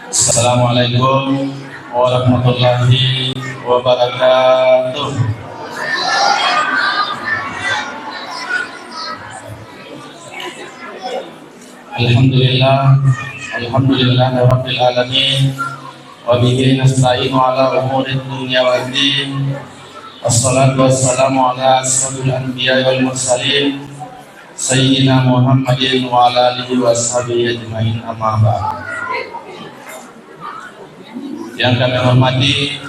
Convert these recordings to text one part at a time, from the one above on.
Assalamualaikum warahmatullahi wabarakatuh. Alhamdulillah rabbil alamin, wa bihi nasta'inu ala umuri dunya waddin. Wassalatu wassalamu ala asyrafil anbiya'i wal mursalin sayyidina Muhammadin wa ala alihi wa ashabihi ajmain, amma ba'd. Yang kami hormati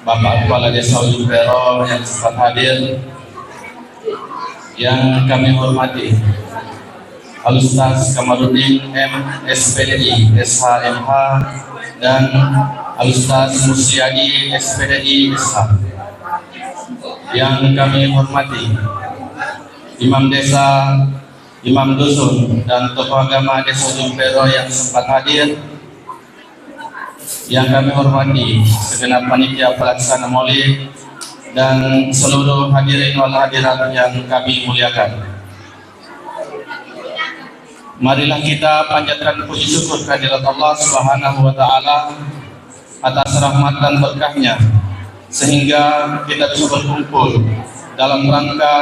Bapak Kepala Desa Ujung Pero yang sempat hadir, yang kami hormati Al-Ustaz Kamarudin M. SPDI SHMH dan Al-Ustaz Musyadi SPDI SH. Yang kami hormati Imam Desa, Imam Dusun, dan tokoh agama Desa Ujung Pero yang sempat hadir. Yang kami hormati segenap panitia pelaksana Maulid dan seluruh hadirin wal hadirat yang kami muliakan. Marilah kita panjatkan puji syukur kehadirat Allah Subhanahu wa taala atas rahmat dan berkahnya sehingga kita bisa berkumpul dalam rangka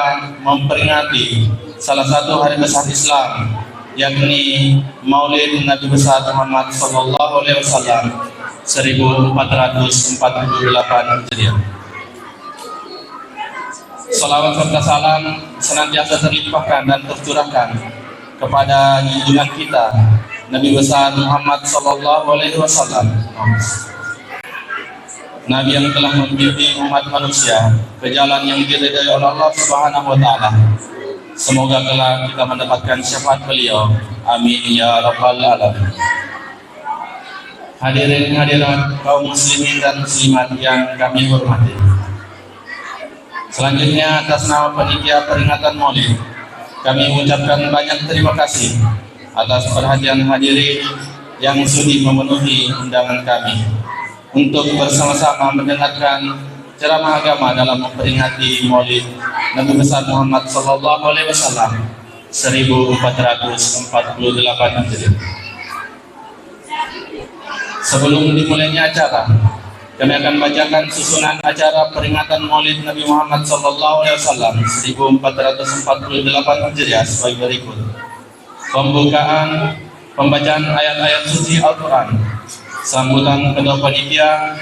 memperingati salah satu hari besar Islam, yakni Maulid Nabi besar Muhammad sallallahu alaihi wasallam 1448 Hijriah. Salawat serta salam senantiasa terlimpahkan dan tercurahkan kepada junjungan kita Nabi besar Muhammad sallallahu alaihi wasallam, Nabi yang telah membimbing umat manusia ke jalan yang diridai oleh Allah Subhanahu wa taala. Semoga kelak kita mendapatkan syafaat beliau. Amin ya rabbal alamin. Hadirin hadirat kaum muslimin dan muslimat yang kami hormati. Selanjutnya atas nama panitia peringatan Maulid, kami mengucapkan banyak terima kasih atas perhatian hadirin yang sudi memenuhi undangan kami untuk bersama-sama mendengarkan ceramah agama dalam memperingati Maulid Nabi besar Muhammad sallallahu alaihi wasallam 1448 Hijriah. Sebelum dimulainya acara, kami akan bacakan susunan acara peringatan Maulid Nabi Muhammad sallallahu alaihi wasallam 1448 Hijriah sebagai berikut. Pembacaan ayat-ayat suci Al-Qur'an, sambutan kedua panitia,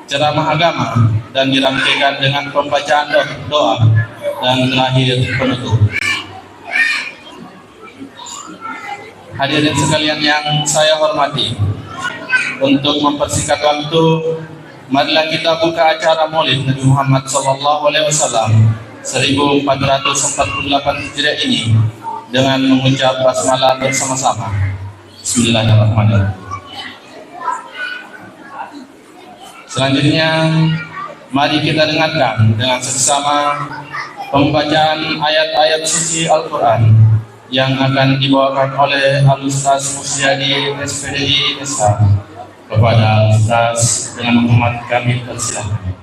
ceramah agama, dan dirangkaikan dengan pembacaan doa dan terakhir penutup. Hadirin sekalian yang saya hormati, untuk mempersingkat waktu, marilah kita buka acara Maulid Nabi Muhammad sallallahu alaihi wasallam 1448 Hijriah ini dengan mengucap basmalah bersama-sama. Bismillahirrahmanirrahim. Selanjutnya, mari kita dengarkan dengan seksama pembacaan ayat-ayat suci Al-Quran yang akan dibawakan oleh Al-Ustaz Musyadi SPDI SH. Kepada Al-Ustaz dengan menghormat kami persilakan.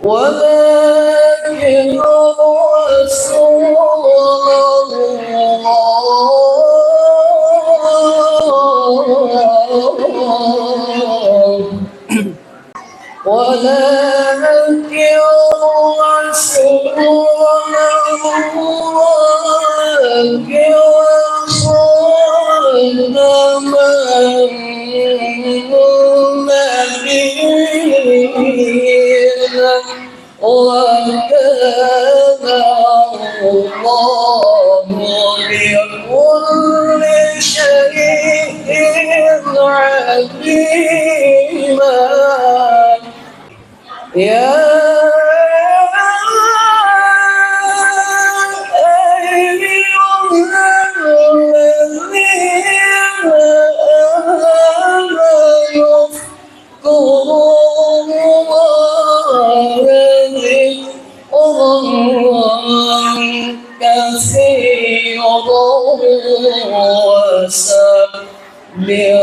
ولكن رسول وكان الله بكل شيء عليما. يا أيها الذين آمنوا اذكروا الله ذكرا كثيرا وسبحوا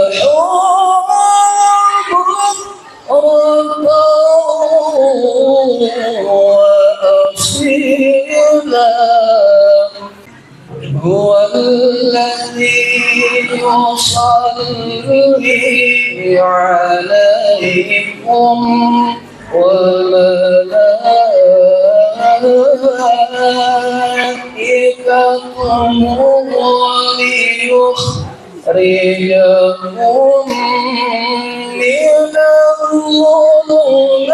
وأصيلا هو الذي يصلي عليكم وملائكته ليخرجكم من الظلمات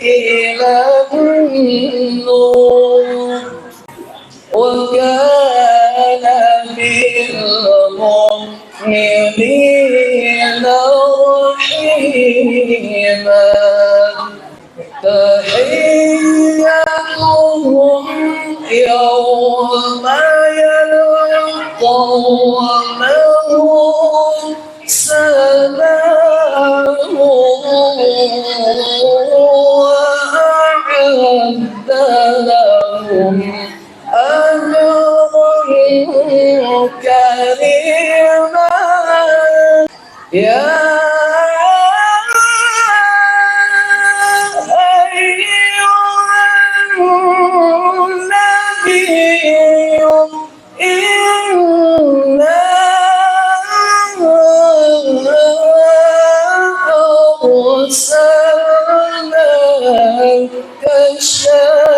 إلى النور وكان بالمؤمنين رحيما تحيتهم يوم يلقونه سلام وأعد لهم أجرا كريما يا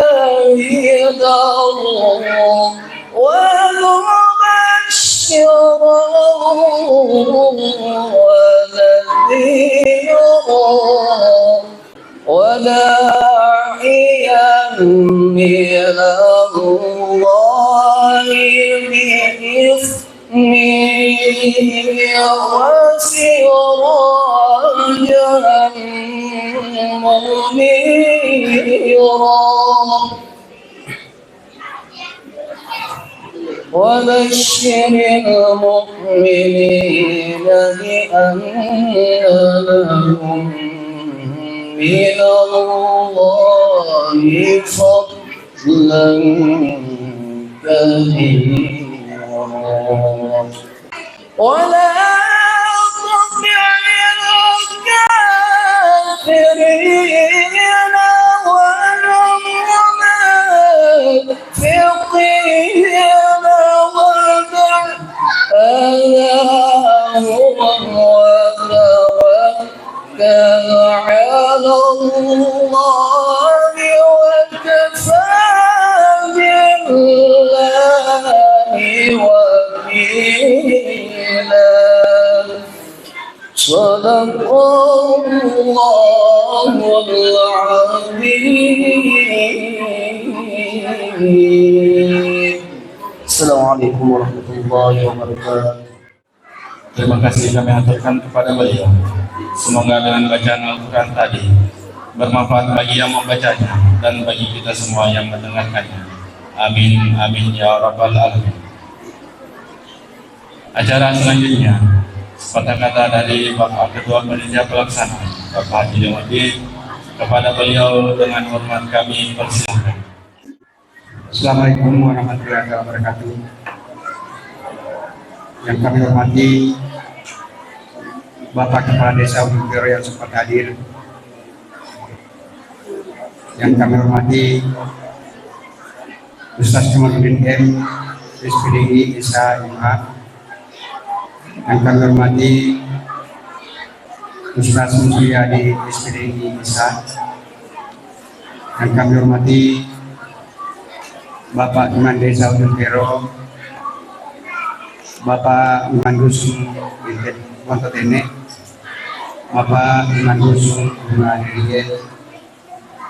شاهدا ومبشرا ونذيرا وداعيا إلى الله بإذنه وسراجا منيرا وبشر المؤمنين بأن لهم من الله فضلا كبيرا ولا تطع الكافرين والمنافقين ودع وتوكل على الله وكفى بالله وكيلا صدق الله العظيم. Assalamualaikum warahmatullahi wabarakatuh. Terima kasih kami aturkan kepada beliau. Semoga dengan bacaan Al-Quran tadi bermanfaat bagi yang membacanya dan bagi kita semua yang mendengarkannya. Amin, amin ya rabbal alamin. Acara selanjutnya, kata-kata dari Bapak Ketua Panitia Pelaksana, Bapak Haji Jamadin, kepada beliau dengan hormat kami persilakan. Assalamualaikum warahmatullahi wabarakatuh. Yang kami hormati Bapak Kepala Desa Ujung Bero yang sempat hadir, yang kami hormati Ustaz Jamaludin M, SPDI Isa Imha, yang kami hormati Ustaz Musyadi SPDI Isa, yang kami hormati Bapak Iman Desa Ujung Bero, Bapak Iman Dusun Wontotene, Bapak Iman Dusun Bunga Diriye,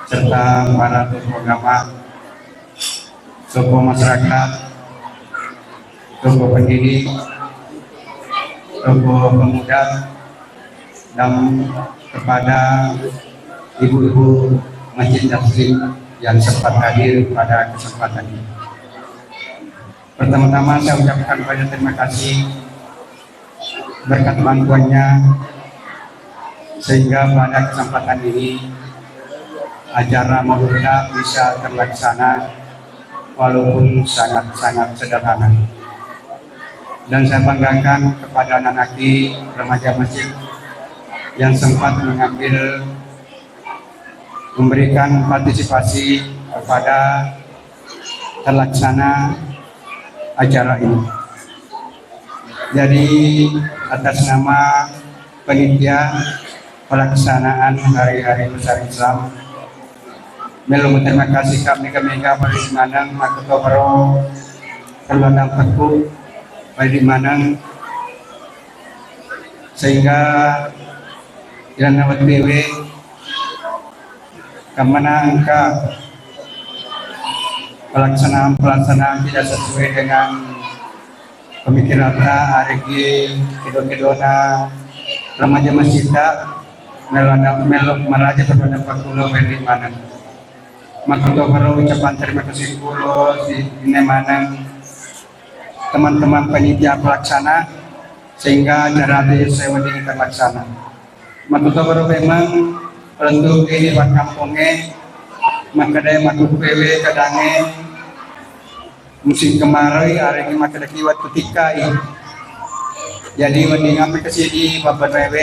serta para tokoh agama, tokoh masyarakat, tokoh pendidik, tokoh pemuda, dan kepada ibu-ibu Masjid Taslim yang sempat hadir pada kesempatan ini. Pertama-tama saya ucapkan banyak terima kasih berkat bantuannya sehingga pada kesempatan ini acara maulidnya bisa terlaksana walaupun sangat-sangat sederhana. Dan saya banggakan kepada anak-anak remaja masjid yang sempat memberikan partisipasi kepada terlaksana acara ini. Jadi atas nama panitia pelaksanaan hari-hari besar Islam, melu terima kasih kami pada Manang Makuto Baro Perlandang Peku pada Manang sehingga jalan awat dewe kemana angka pelaksanaan tidak sesuai dengan pemikiran hari kedona remaja masjid meraja kepada Pak Kulo di mana. Maka baru ucapan terima kasih Kulo di mana teman-teman panitia pelaksana sehingga acara saya ini terlaksana. Maka baru memang untuk ini buat kampungnya maka daya makhluk PW kadange musim kemarau hari ini maka kiwat ketika ini. Jadi mending kami kesini bapak PW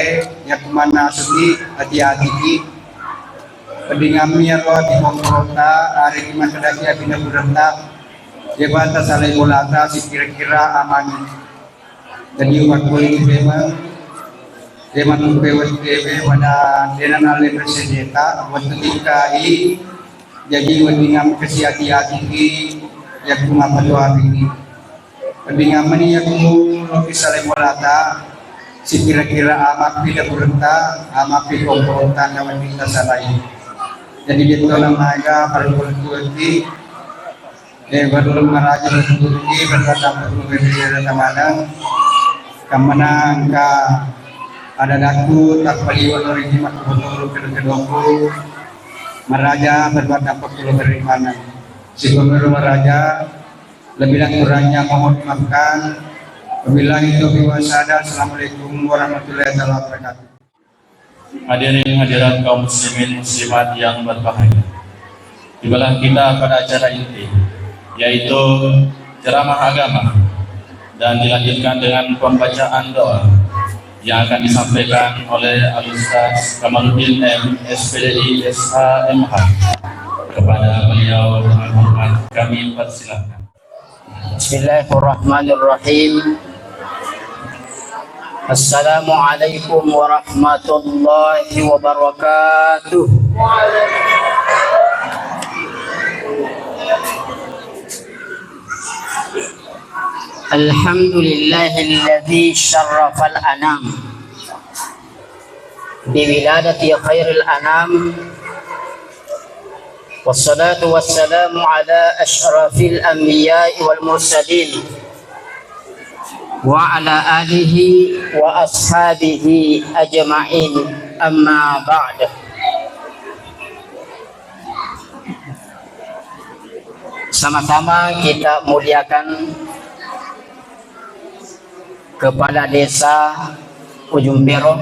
yang kemana sudi hati-hati. Mending kami yang luar di kota hari ini maka daya pindah berenta. Dia batas salai mulata si kira-kira aman. Jadi waktu ini memang dia makhluk PW pada denan alih bersedia waktu ketika ini. Jadi mendingan kasih hati-hati yang cuma berdoa ini. Mendingan ini yang lukis saling merata. Si kira-kira amat tidak berenta, amat tidak berenta yang kita salai. Jadi dia tolong naga perlu bertuti. Baru meraja bertuti berkata berbeda teman-teman. Kemana angka ada daku tak peliwan orang jimat betul kedua-kedua. Meraja berbuat dampak dulu berimanan. Si Gubernur Meraja lebih dan kurangnya mohon dimaafkan. Wabillahi taufiq wal hidayah. Assalamualaikum warahmatullahi wabarakatuh. Hadirin hadirat kaum muslimin muslimat yang berbahagia. Tibalah kita pada acara inti yaitu ceramah agama dan dilanjutkan dengan pembacaan doa yang akan disampaikan oleh Al-Ustaz Kamaluddin M. SPDI SHMH. Kepada beliau dengan hormat kami persilakan. Bismillahirrahmanirrahim. Assalamualaikum warahmatullahi wabarakatuh. Alhamdulillahilladzi syarrafal anam biwiladati khairil anam wassalatu wassalamu ala asyrafil anbiya'i wal mursalin wa ala alihi wa ashabihi ajma'in amma ba'd. Sama-sama kita muliakan Kepala Desa Ujung Berong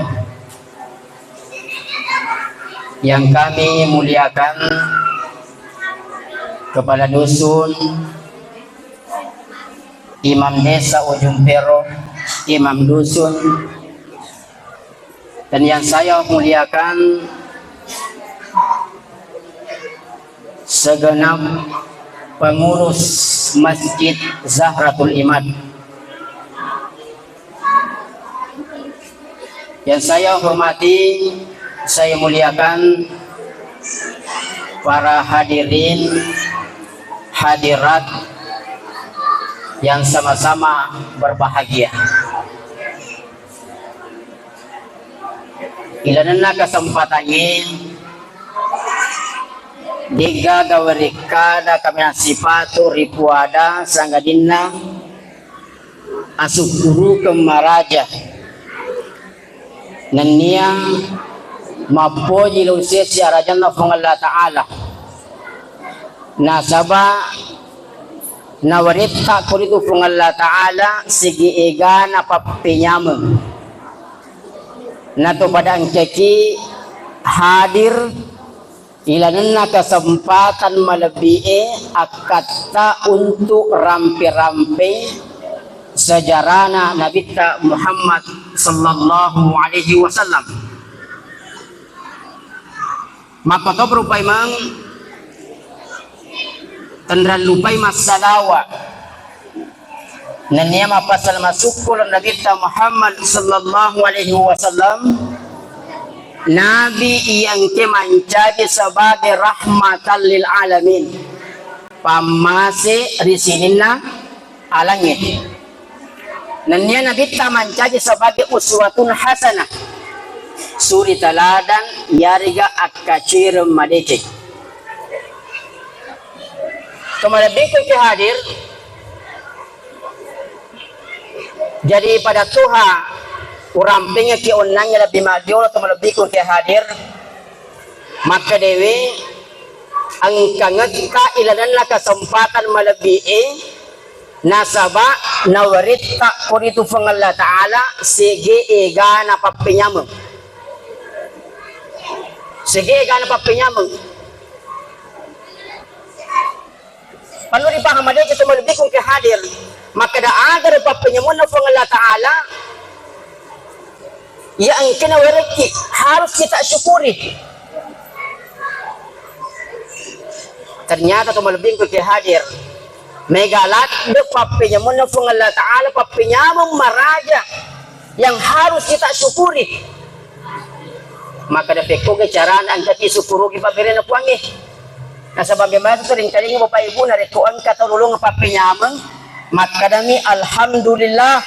yang kami muliakan, Kepala Dusun, Imam Desa Ujung Berong, Imam Dusun, dan yang saya muliakan segenap pengurus Masjid Zahratul Imad. Yang saya hormati, saya muliakan para hadirin hadirat yang sama-sama berbahagia. Ilanana kesempatannya diga gawarikada kami sifatu ripuada sanggadina asukuru kemaraja Nania mapoji lusesi arajanna fung Allah Ta'ala nasaba na warita kuritu fung Allah Ta'ala sigi ega na papinyam na to pada angkeki hadir ilanan na kesempatan melebihi akata untuk rampe-rampe sejarahna Nabi Muhammad sallallahu alaihi wasallam. Maka to berupai mang tendran lupai masalawa nanya mapasal masukul Nabi Muhammad sallallahu alaihi wasallam Nabi yang kemancaji sebagai rahmatan lil alamin pamase risinina alangit. Nanya Nabi mancaji sebagai uswatun hasanah suri teladan yariga akacir madece. Kemudian ke hadir jadi pada Tuhan urampingnya ki onangnya lebih maju atau lebih ke hadir maka dewi angkangat ka ilanan kesempatan melebihi nasaba nawarita kuritu fung Allah Ta'ala sige ega na papinyamang sige ega na papinyamang panu dipaham ada kita lebih kung kehadir maka da agar papinyamun na fung Allah Ta'ala yang kinawariki harus kita syukuri. Ternyata tu lebih kung kehadir megalat de papinyamun na fung Allah Ta'ala papinyamang maraja yang harus kita syukuri. Maka da peko ke caraan angkat syukuru ki pabirin na puangi. Nah sebagaimana sering kali Bapak Ibu narituan kata ulung papinyamang maka dami alhamdulillah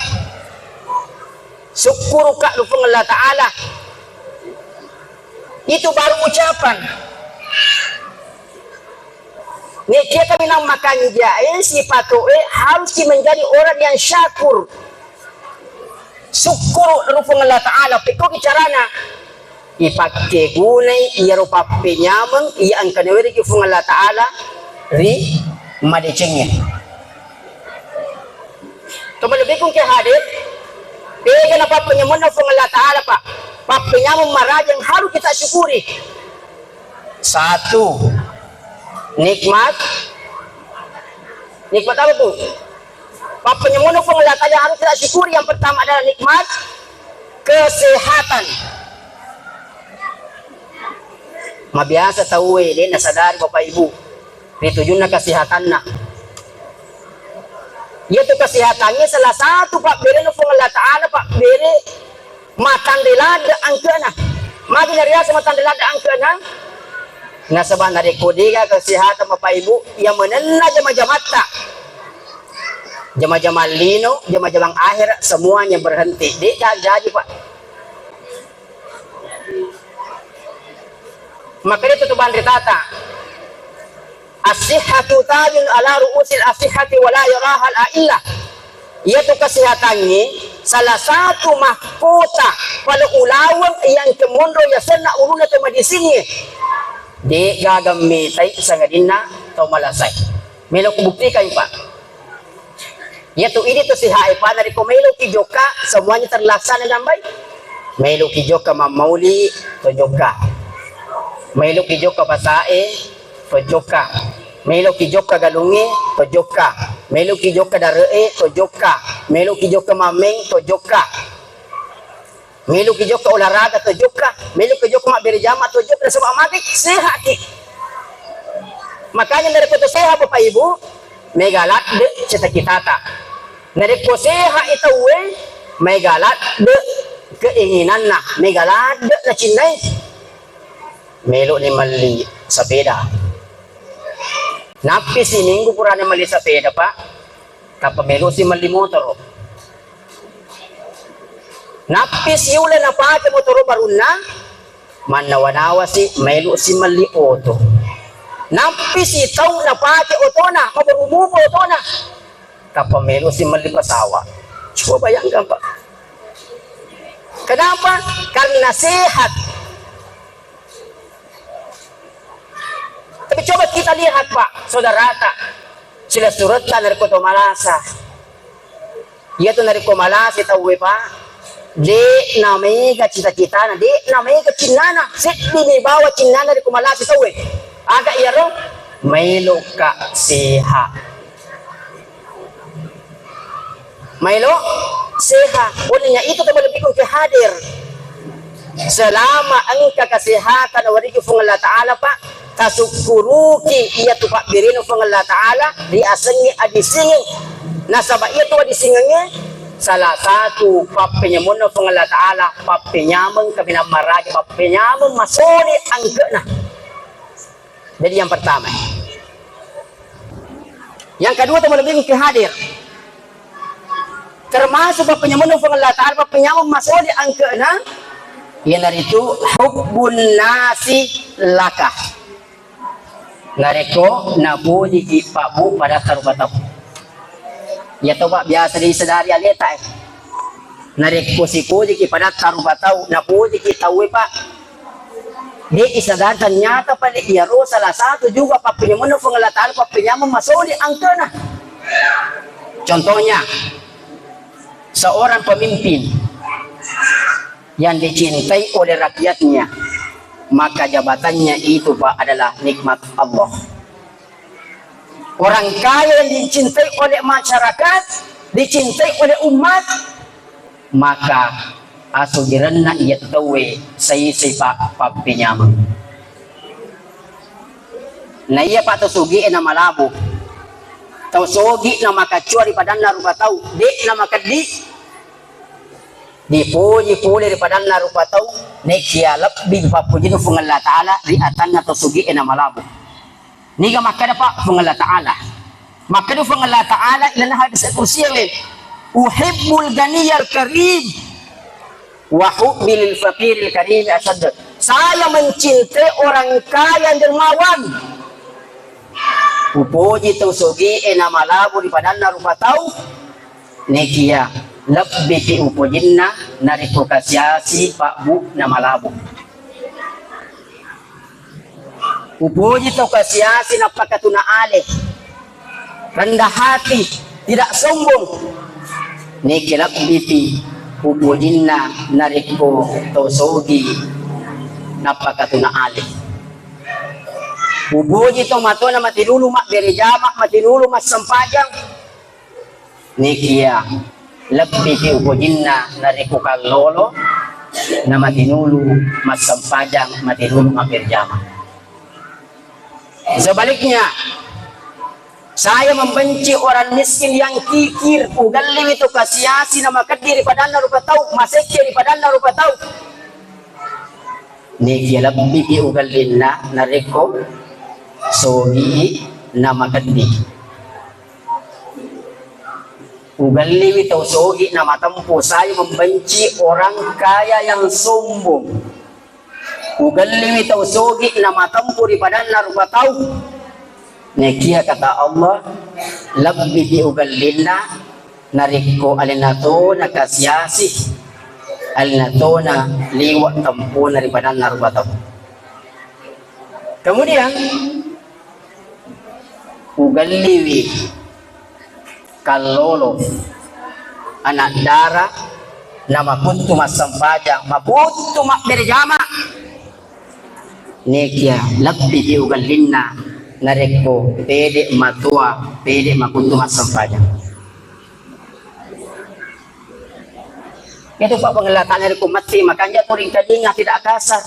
syukur ka lupung Allah Ta'ala itu baru ucapan. Ni dia kami nang makan jae si patue harus menjadi orang yang syakur. Syukur lupung Allah Ta'ala peko carana ipakai gunai ia rupa penyamang ia angkan wiri kifung Allah Ta'ala ri madecengnya to lebih kung hadir pega na papenyamun na fung Allah Ta'ala pak penyamang marajang harus kita syukuri. Satu nikmat apa tuh papenyamun na fung Allah Ta'ala harus kita syukuri. Yang pertama adalah nikmat kesehatan. Mabiasa tahu ini nasadari Bapak Ibu ditujun na kesehatan na yaitu kesehatannya salah satu Pak beri nufung Allah Ta'ala Pak beri matandelada angkana magi nariasa matandelada angkana nasabah dari kodiga kesehatan Bapak Ibu yang menena jama-jamata jama-jama lino jama-jama akhir semuanya berhenti di jadi Pak. Maka itu tuh bandri tata as-sihhatu tajun ala ru'usil as-sihhati wa la yarahal a'illah yaitu kesehatannya salah satu mahkota pada ulawang yang kemondo ya sana uruna to medisinya di gagam mitai sangadina to malasay melo kubuktikan Pak yaitu ini tuh sihai pa dari komelo kijoka semuanya terlaksana dengan baik melo kijoka mamauli to joka Melo kijoka pasae tojoka melo kijoka galungi tojoka melo kijoka daree tojoka melo kijoka mameng tojoka melo kijoka olahraga tojoka melo kijoka mak berjamaah tojoka semua mati sehat makanya dari kota sehat Bapak Ibu megalat de cita-cita dari kota sehat itu megalat de keinginan nah megalat de na cinai melo ni mali sepeda. Napi si minggu purana mali sepeda Pak. Tapa melo si mali motor. Napi si ula na pake motor baru na manawa-nawa si melo si mali auto. Napi si tau na pake auto na mabarumubo auto na. Tapa melo si mali pasawa. Coba bayangkan Pak. Kenapa? Karena sehat. Tapi coba kita lihat Pak, saudara tak, sila surutkan dari Kota Malasa. Ia tu dari Kota Malasa tahu Pak. Di namanya cita-cita na, di namanya cinana. Sit di bawa cinana dari Kota Malasa tahu agak iya ro, Milo ka sehat. Milo sehat. Olehnya itu teman lebih kong hadir. Selama engkau kesehatan wariki fung Allah Ta'ala Pak, kasukuruki iya tu Pak birino fung Allah Ta'ala diasengi adisingin. Nasabah iya tu adisingin salah satu papenyamun fung Allah Ta'ala papenyameng kabinamaragi papenyameng masoni angke na. Jadi yang pertama. Yang kedua teman lebih kong hadir. Termasuk papenyamun fung Allah Ta'ala papenyameng masoni angke na. Yang itu hubbun nasi laka. Ngareko nabuji ki Pak Bu pada tarubatau. Ya to Pak biasa disadari aleta. Nareko sipuji ki pada tarubatau nabuji ki tahu Pak. Di isadar ternyata pada iaro salah satu juga Pak penyamun pengelatan Pak penyamun masuk di angkana. Contohnya seorang pemimpin yang dicintai oleh rakyatnya, maka jabatannya itu Pak adalah nikmat Allah. Orang kaya yang dicintai oleh masyarakat, dicintai oleh umat, maka asugiranna ia tahu saya Pak pinyaman. Nah iya Pak tusugi na malabo, tau sogi na makacuari padan na rupa tau, di na makadi. Dipuji-puji daripada Allah rupa tau nekia lebih papuji tu fung Allah Ta'ala di atannya atau sugi ena malabu niga maka dapat fung Allah Ta'ala maka tu fung Allah Ta'ala ilana hadis kursiyan uhibbul ganiyal karim wa hubbil faqiril karim asad. Saya mencintai orang kaya yang dermawan. Puji tu sugi ena malabu daripada Allah rupa tau nekia lebih diupujinna nari kasiasi Pak Bu na malabo. Upuji to kasiasi na pakatuna ale. Rendah hati, tidak sombong. Niki lebih upujinna nari to sogi na pakatuna ale. Upuji to matona matilulu mak berejama matilulu mas sempajang. Niki ya lebih diupujinna nari lolo na matinulu masampajang matinulu mapirjama. Sebaliknya saya membenci orang miskin yang kikir ugaling itu kasiasi na makadiri pada Allah rupa tau masekiri pada Allah rupa tau niki lebih diugalinna nariko sogi na makadiri ugali itu sogi nama tempo. Saya membenci orang kaya yang sombong. Ugali itu sogi nama tempo di badan narupa tahu. Nekia kata Allah lebih diugalina nariko alinato na kasiasi alinato na liwat tempo dari badan narupa tahu. Kemudian ugali kalolo anak darah nama kuntu masampajang mabutu mak berjama nekia lebih diugalinna nareko pede matua pede makuntu masampajang. Itu Pak pengelatan nareko mati makanya turing kadinga tidak kasar.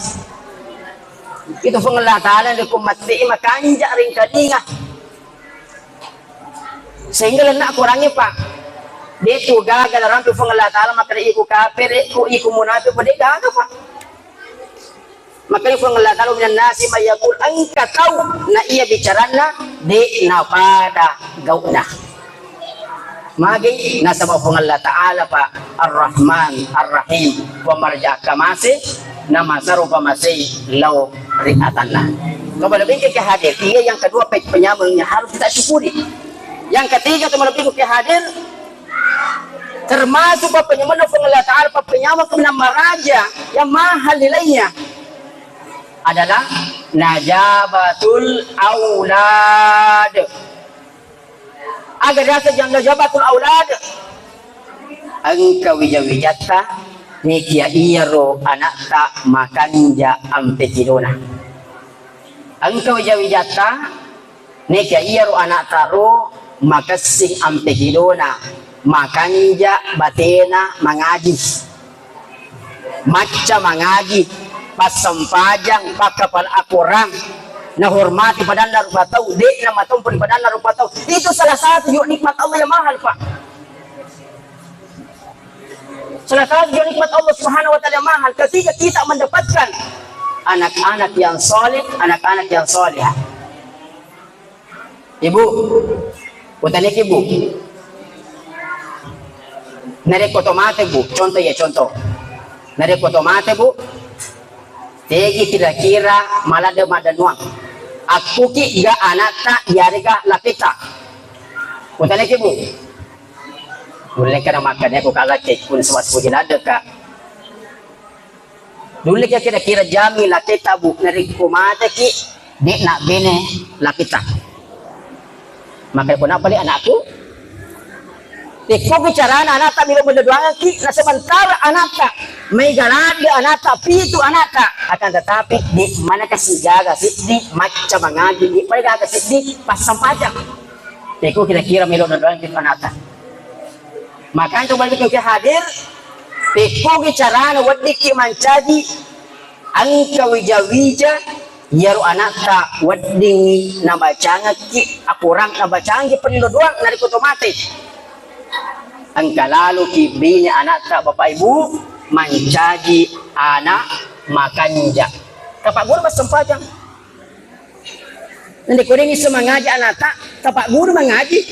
Itu pengelatan nareko mati makanya ring kadinga. Sehingga lenak kurangnya Pak. Dia tu gagal orang tu fung Allah Ta'ala maka dia iku kafir, iku munafik pada gagal Pak. Maka dia fung Allah Ta'ala minan nasi mayakul angka tahu na ia bicarana di napada gauna. Magi nasabah fung Allah Ta'ala Pak Ar-Rahman Ar-Rahim wa marja kamasi nama sarupa masih lau riatanlah. Kepada bingkai hadir. Ia yang kedua penyambungnya harus kita syukuri. Yang ketiga teman lebih hadir termasuk penyembah Allah Ta'ala, penyama nama raja yang mahal nilainya adalah najabatul aulad. Agar rasa yang najabatul aulad, engkau wija-wijata nikia iyaro anak tak makanja ampekidona. Engkau wija-wijata nikia iyaro anak taro makasing ampekidona. Makanja batena mangaji, maca mangaji, pasampajang pakapal akurang, nahormati padan narupatau, dek na matumpo di padan narupatau. Itu salah satu juga nikmat Allah yang mahal, Pak. Salah satu juga nikmat Allah Subhanahu wa Ta'ala yang mahal ketika kita mendapatkan anak-anak yang soleh, anak-anak yang soleh. Ibu, utalik ibu. Narek otomatis bu, contoh ya contoh. Narek otomatis bu, tegi kira-kira malah ada madanuang. Aku ki ga anak tak yarga lapita. Utane ki bu. Boleh kena makan aku kalah cek pun sewas pun ada kak. Dulu kira-kira jami lapita bu, narek otomatis ki dek nak bene lapita. Maka aku nak balik anakku. Iko bicara anak tak bila berdoa ki, na sementara anak tak may galaga anak tak pitu anak tak akan tetapi di mana kasih jaga sih di macam mengaji di mana kasih di pasang pajak. Iko kira-kira melo doa ki anak tak. Maka itu balik ke hadir. Iko bicara wadi ki mancaji angka wija-wija yaru anak tak wadi nabacanga ki akurang nabacanga ki perlu doang dari otomatis. Angka lalu kibinya anak tak bapak ibu mencaji anak makanja. Tapak guru bersempajang. Nanti kuring bisa mengaji anak tak, tapak guru mengaji.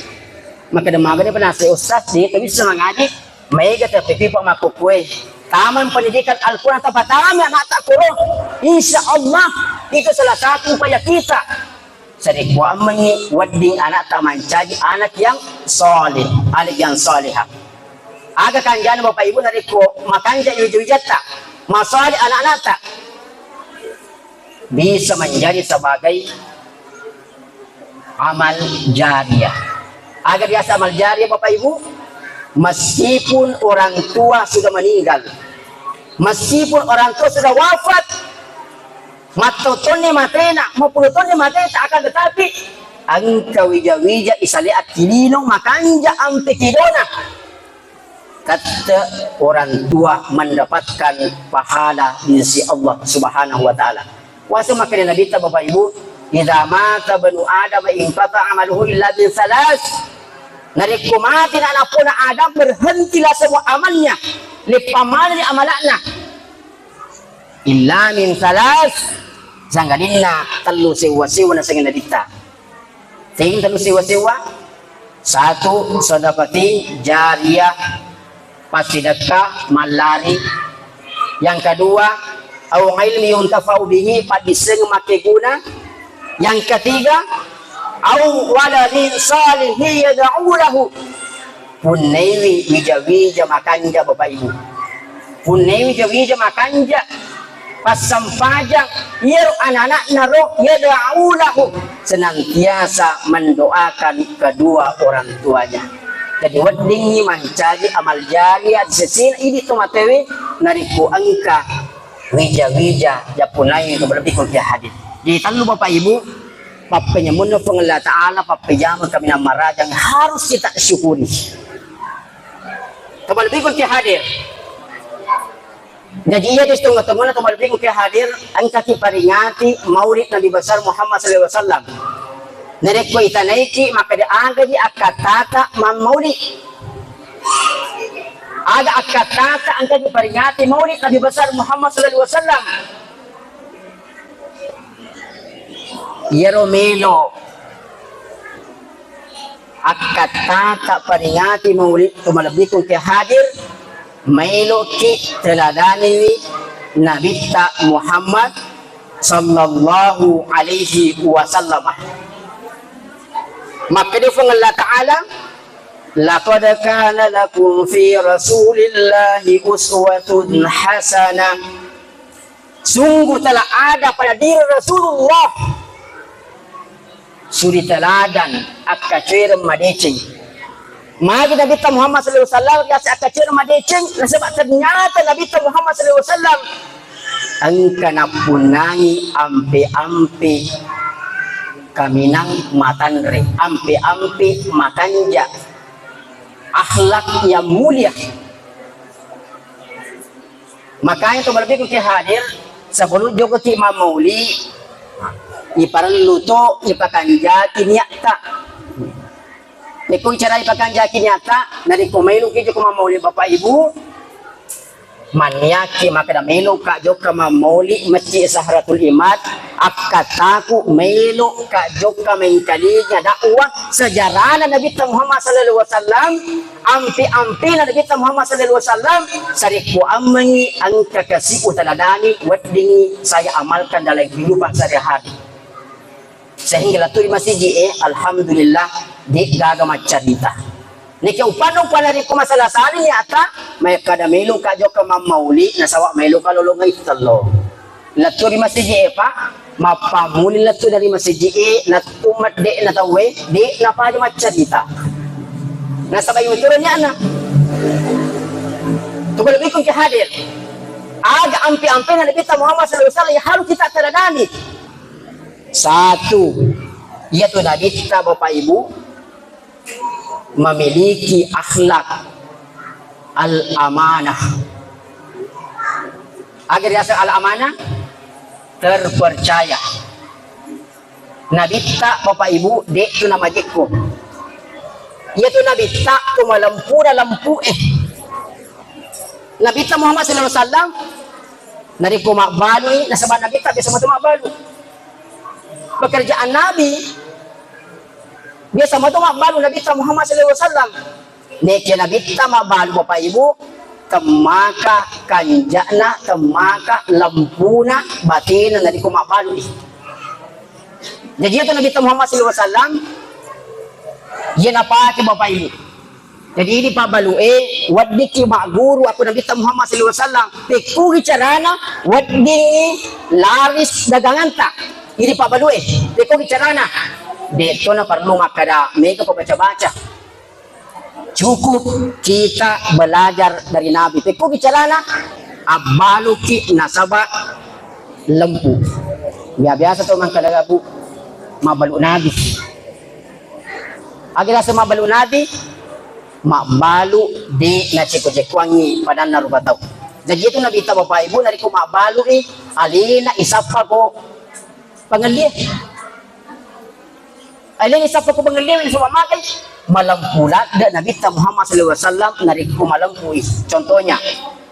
Maka demaga dia pernah si ustaz dia tapi bisa mengaji. Mereka terpipi pak maku kue. Taman pendidikan Al-Quran tapak taman anak tak kurung. Insya Allah itu salah satu upaya kita. Sedih kuamani wedding anak tak mencaji anak yang soleh, anak yang solehah. Aga kanjana bapak ibu dari ko makanja wijat tak, masoleh anak-anak tak bisa menjadi sebagai amal jariah. Agar biasa amal jariah bapak ibu, meskipun orang tua sudah meninggal, meskipun orang tua sudah wafat, matotone matena, mapulotone matena akan tetapi angka wija-wija isali akilino makanja ampekidona. Kata orang tua mendapatkan pahala di sisi Allah Subhanahu wa Ta'ala. Wasa makanya Nabi ta bapak ibu, idza mata banu Adam in qata amaluhu illa min salas. Narik kumati na anak pun Adam berhentilah semua amalnya, lipaman ni amalana. Illa min salas. Sanggadina telu sewa-sewa na sangin nadita. Ting telu sewa-sewa. Satu, sedekah jariah pasidaka malari. Yang kedua, au ilmi yuntafa'u bihi padiseng make guna. Yang ketiga, au waladin salihi yad'u lahu. Punewi wija-wija makanja bapak ibu. Punewi wija-wija makanja pasampajang yer anak-anak naro yad'u lahu, senantiasa mendoakan kedua orang tuanya. Jadi wedding mancaji amal jariah sesin ini tomatewi nariku angka wija-wija japunai itu berlebih ke hadis. Jadi tahu bapak ibu, papanya mundur pengelah Ta'ala, papanya kami nama raja yang harus kita syukuri. Kembali ke hadir. Jadi ia di setengah teman atau kembali ke hadir, angka peringati maulid Nabi besar Muhammad SAW. Nerek ko itanaiki maka dia aga di akatata maulid. Aga akatata angka diperingati maulid Nabi besar Muhammad SAW. Yeromelo akatata peringati maulid tumalabdi kung hadir mailo ki teladani Nabi Muhammad sallallahu alaihi wasallam. Maka dia Allah Ta'ala Laqad kana lakum fi Rasulillahi uswatun hasanah. Sungguh telah ada pada diri Rasulullah suri teladan akacer madecing. Magi Nabi Muhammad sallallahu alaihi wasallam kasi akacer madecing sebab ternyata Nabi Muhammad sallallahu alaihi wasallam angka napunangi ampe-ampe kaminang matanre, ampe-ampe matanja akhlak yang mulia. Makanya itu lebih ke hadir sebelum Joko Ki Mauli iparan luto ipakanja kinyata. Nikung cara ipakanja kinyata dari kumelu ki Joko Mauli Bapak Ibu maniaki maka melo ka Joko Mauli Masjid Sahratul Imad akataku melo ka Joko mengkalinya dakwah sejarah Nabi Muhammad sallallahu alaihi wasallam ampi-ampi Nabi Muhammad sallallahu alaihi wasallam sariku amani ang kakasi utaladani wading saya amalkan dalam kehidupan sehari-hari sehingga laturi masih alhamdulillah di gagama cerita niki upano panari ko masalah sali ni ata may kada melo ka Joko Mauli nasawa melo ka lolong italo laturi masih pa mapamuli latu dari masih latumat de na tawe di na pa cerita nasa bayu turunnya anak tuh lebih kung hadir aga ampi-ampi na Nabi Muhammad sallallahu alaihi wasallam harus kita teladani. Satu yaitu Nabi kita Bapak Ibu memiliki akhlak al-amanah. Agar rasa al-amanah terpercaya. Nabi kita Bapak Ibu dek tu nama jekku yaitu Nabi tak lampu Nabi tak Muhammad sallallahu alaihi wasallam dari kumak balu nasabah Nabi tak biasa matu balu pekerjaan Nabi biasa matu balu Nabi tak Muhammad sallallahu alaihi wasallam nek Nabi tak balu Bapak Ibu temaka kanjana temaka lampuna batin dari kumak balu jadi itu Nabi Muhammad sallallahu alaihi wasallam yan apa ke Bapak Ibu. Jadi ini Pak Balue waddi ki maguru aku Nabi Muhammad sallallahu alaihi wasallam teku bicarana waddi laris daganganta. Ini Pak Balue teku bicarana. Dito na perlu makada mega ko baca-baca. Cukup kita belajar dari Nabi. Teku bicarana abalu ki nasaba lempu. Ya biasa to man kalaga Bu mabalu Nabi. Agira sa mabalu Nabi mabalu di na ceko-cekwangi pada narubatau. Jadi itu Nabi kita Bapak Ibu nari ko mabalu alina isapa ko pangalia. Alina isapa ko pangalia ni sumamakai malampulat da Nabi kita Muhammad sallallahu alaihi wasallam nari ko malampui. Contohnya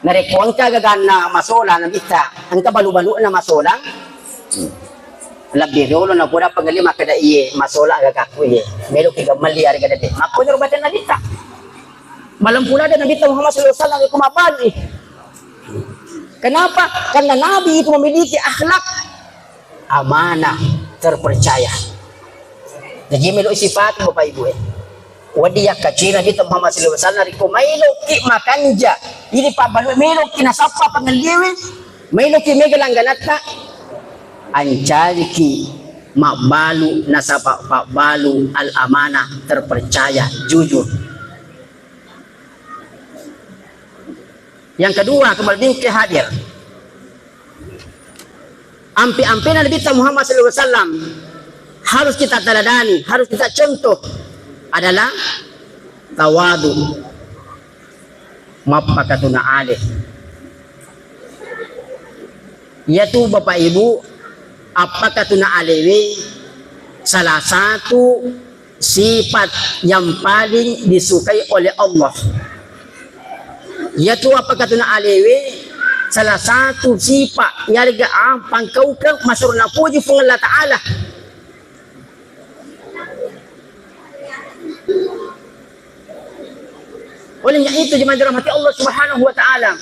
nari ko angka gagana masola Nabi kita angka balu-balu na masola. Labdi dulu na pura pangalima kada iye masola gagaku iye melo ki gamali ari kada de mako ni rubatan na dita malam pula ada Nabi Muhammad sallallahu alaihi wasallam kumabali. Kenapa? Karena Nabi itu memiliki akhlak amanah terpercaya. Jadi melo sifat Bapak Ibu wadiya kacir Nabi Muhammad sallallahu alaihi wasallam ko mailo ki makanja ini pa melo ki nasapa pangaliwe mailo ki megalangganata ancariki makbalu nasaba makbalu al-amanah terpercaya jujur. Yang kedua kembali ke hadir ampi-ampi Nabi Muhammad sallallahu alaihi wasallam harus kita teladani, harus kita contoh adalah tawadu mapakatuna alih yaitu Bapak Ibu apakah tuna alewi salah satu sifat yang paling disukai oleh Allah yaitu apakah tuna alewi salah satu sifat yang pangkaukan masyurna puji pun Allah Ta'ala olehnya itu jemaah dirahmati Allah Subhanahu wa Ta'ala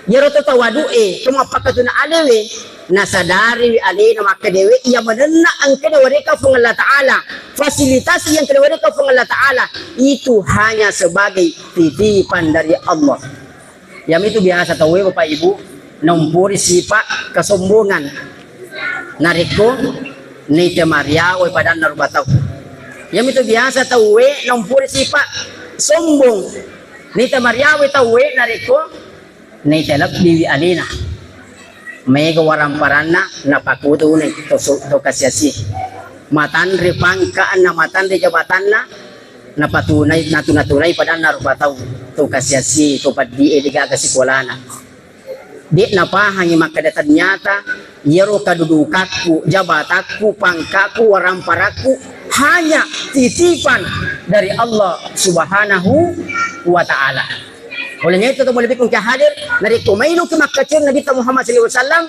Yaro to tawadu'e, tumapakatuna alewe, nasadari wi alina maka dewe, ia menena ang kedewareka fung Allah Ta'ala. Fasilitasi yang kedewareka fung Allah Ta'ala, itu hanya sebagai titipan dari Allah. Yang itu biasa tahu Bapak Ibu, numpuri sifat kesombongan. Nariko, nite Maria, wai padan narubatau. Yang itu biasa tahu numpuri sifat sombong. Nite Maria, wai tahu nariko, nay telap diwi alina may gawaran parana napakuto ni to kasyasi matanri pangkaan na matanri jabatan na napatunay natunay padan narupataw to kasyasi to paddi ediga kasikolana di napahangi makadatan nyata yero kadudukaku jabatakku pangkaku waramparaku hanya titipan dari Allah Subhanahu wa Ta'ala. Olehnya itu boleh bikin hadir dari kumailu ke makacir Nabi Muhammad SAW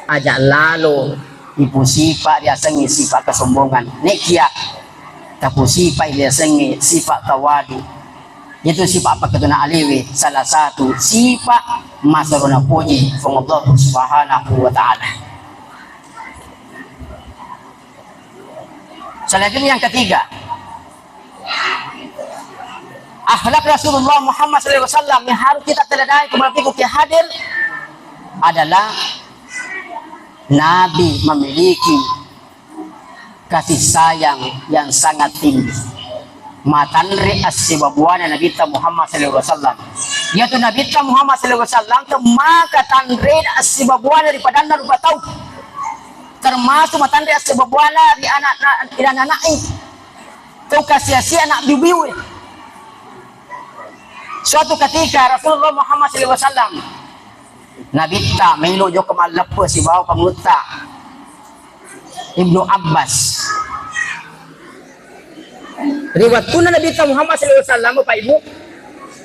ajak lalu ibu sifat dia sengi sifat kesombongan nekia tapi sifat dia sengi sifat tawadu itu sifat apa ketuna aliwi salah satu sifat masaruna puji Allah Subhanahu wa Ta'ala. Selanjutnya yang ketiga, akhlak Rasulullah Muhammad SAW yang harus kita teladani kembali ke hadir adalah Nabi memiliki kasih sayang yang sangat tinggi. Matanri as-sibabuana Nabi Muhammad SAW. Yaitu Nabi Muhammad SAW maka tanri as-sibabuana daripada narubatau. Termasuk matanri as-sibabuana di anak-anak ini. Itu kasih anak bibiwi. Suatu ketika Rasulullah Muhammad SAW Nabi ta melo jo kemalapa si bawa penguta Ibnu Abbas. Riwayatuna Nabi Muhammad SAW Bapak Ibu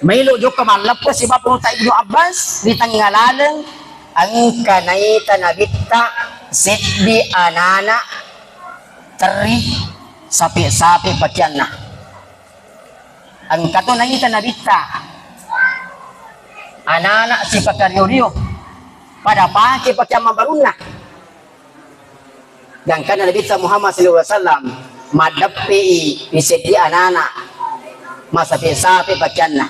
melo jo kemalapa si bawa penguta Ibnu Abbas di tanggalan angka naita Nabi ta siddi anana teri sapi-sapi pakianna. Angka to naita Nabi ta anak-anak si pakario pada pakai pakai mabaruna dan karena Nabi Muhammad SAW madapi isedi anak-anak masa sapi pakaianna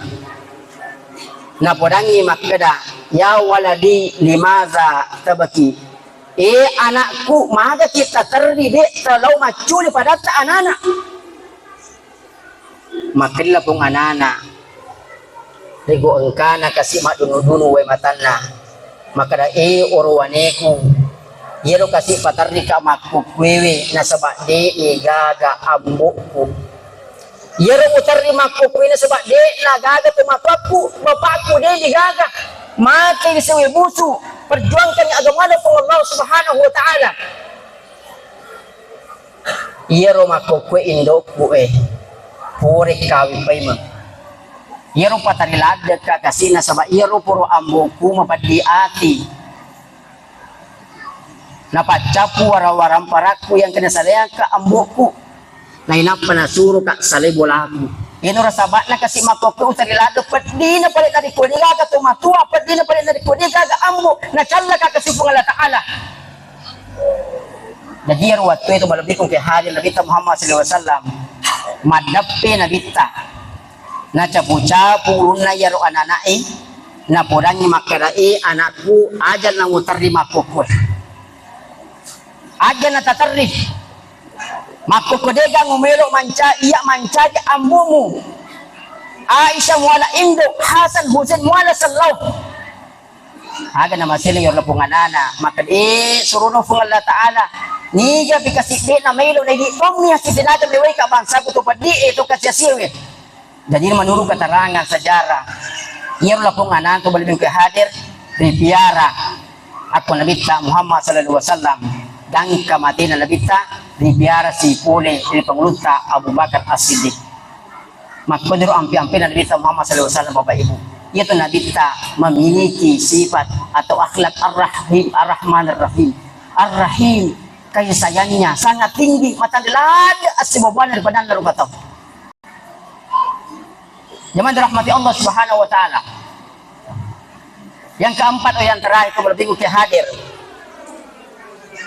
na podangi makada ya waladi limaza tabaki anakku maka kita terdiri terlalu maculi pada anak-anak makilla pong anak-anak rigo engkana kasi madunu-dunu way matana makada orwaneku yero kasi patarni ka makukwewe na sabade gaga ambuku yero utarni makukwewe na sabade na gaga tumapaku bapakku de gaga mati sa busu perjuangkan agama Allah Subhanahu wa Ta'ala yero makukwe indoku pure kawi paimang yero patarilada ka kasina sama yero puro amboku mapadiati napacapu warawaram paraku yang kena salaya ka amboku na inapa nasuro ka salibolaku ino rasabat na kasi makoku utarilada padi na palit na rikodiga ka tumatua padi na palit na rikodiga ka ambo na challa ka kasi Allah Ta'ala na yero watu ito malabikong kay hadir Nabi Muhammad SAW madapi Nabi na capu-capu na yaro ananai na podangi makarai anakku aja na ngutarri makukwe aja na tatarri makukwe dega ngumelo manca iya manca di ambumu Aisyah muala Indo Hasan Husain muala sallau aga na masiling yoro punganana maka suruno fung Allah Ta'ala niga pikasik na melo na di kong niya si sinadam liway ka bangsa ko tupad ito kasyasiwe. Jadi menurut keterangan sejarah ia pun anak tu boleh hadir di biara aku Nabi Muhammad SAW dan kematian Nabi di biara si pole di pengeluta Abu Bakar As-Siddiq maka menurut ampi-ampi Nabi Muhammad SAW Bapak Ibu yaitu Nabi memiliki sifat atau akhlak Ar-Rahim Ar-Rahman Ar-Rahim Ar-Rahim kasih sayangnya sangat tinggi mata dilada asibabana daripada narubatau Zaman dirahmati Allah Subhanahu wa Ta'ala. Yang keempat yang terakhir kepada minggu ke hadir,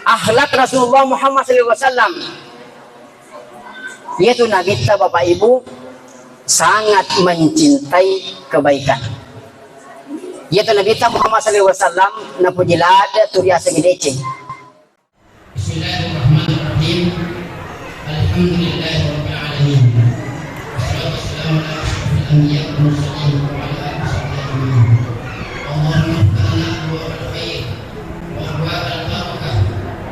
akhlak Rasulullah Muhammad SAW, yaitu Nabi kita Bapak Ibu sangat mencintai kebaikan. Yaitu Nabi kita Muhammad SAW na pujilada turiya sa gidecing. Bismillahirrahmanirrahim. Alhamdulillahirabbil alamin. Wassalatu wassalamu ala asyrafil anbiya'i wal mursalin wa ala alihi wasallam. Allahumma ighfir lana abwaabal khair wa abwaabal barakah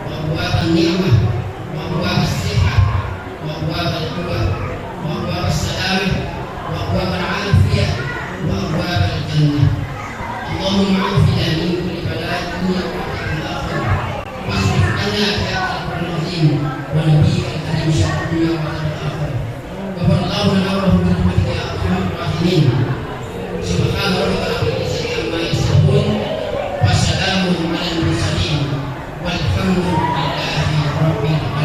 wa abwaabal ni'mah wa abwaabas sihah wa abwaabal quwwah wa abwaabas salamah wa abwaabal afiyah wa abwaabal jannah. Allahumma 'afina min kulli bala'in dunya wa 'adhabil akhirah. واصرف عنا يا رب العظيم ونبيك الكريم شر الدنيا وعذاب الاخره. غفر الله لنا وله برحمتك يا ارحم الراحمين. سبحان ربك رب العزه عما يصفون وسلام على المرسلين والحمد لله رب العالمين.